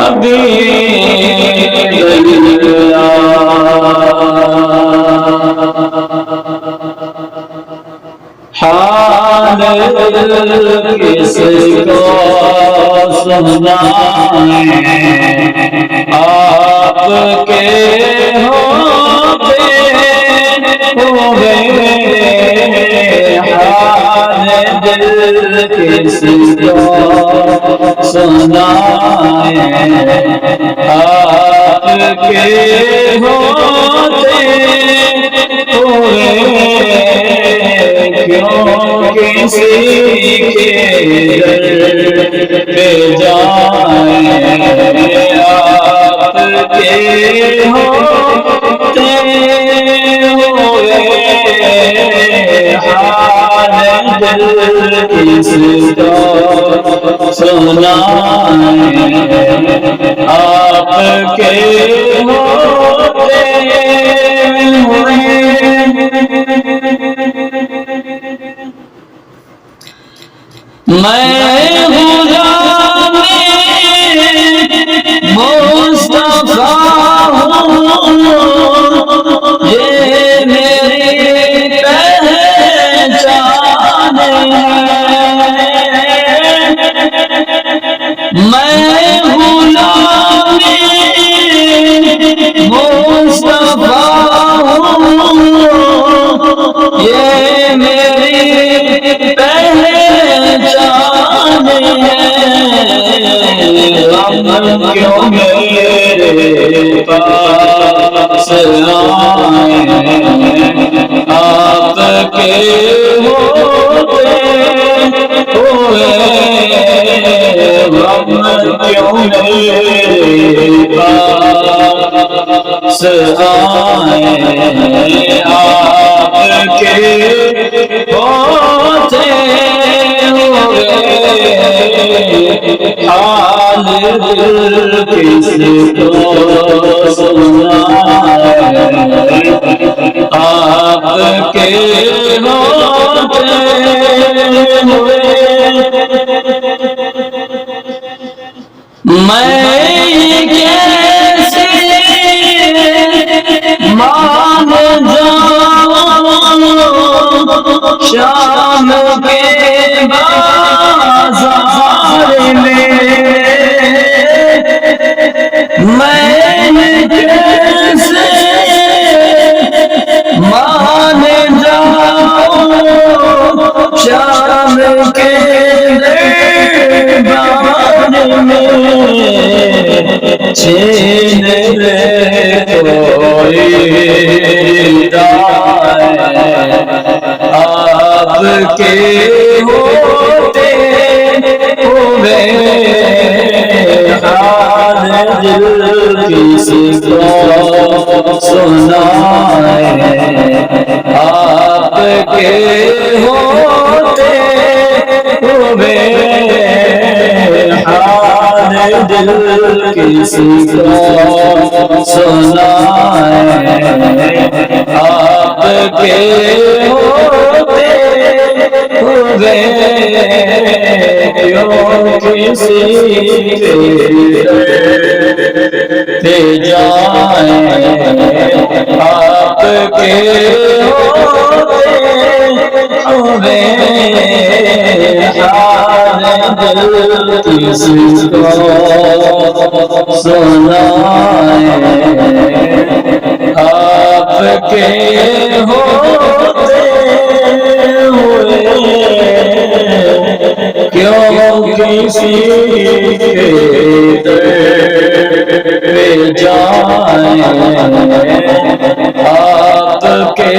حبیب اللہ حال کس کو سنائیں آپ کے ہوتے ہوئے حال دل کس کو سنائیں آپ کے ہوتے ہوئے کیوں کسی کے در پہ جائیں آپ کے ہوتے ہوئے حال دل کس کو سنائیں آپ کے ہوتے ہوئے میں غلام مصطفیٰ ہوں یہ میری پہچان ہے میں غلام مصطفیٰ ہوں یہ میری پہچان ہے غم کیوں میرے پاس آئیں آپ کے ہوتے ہوئے غم کیوں میرے پاس آئیں آپ کے ہوتے ہوئے حال دل کس کو سنائیں آپ کے ہوتے ہوئے میں کیسے مان جاؤں شام کے بازار میں میں کیسے مان جاؤں شام کے بازار میں چھین لے کوئی آپ کے ہوتے ہوئے حال دل کس کو سنائیں آپ کے ہوتے ہوئے حال دل کس کو سنائیں آپ کے ہوتے ہوئے کیوں کسی پہ جائیں آپ کے ہوتے ہوئے حال دل کس کو سنائیں آپ کے ہوتے ہوئے کیوں کسی کے در پہ جائیں آپ کے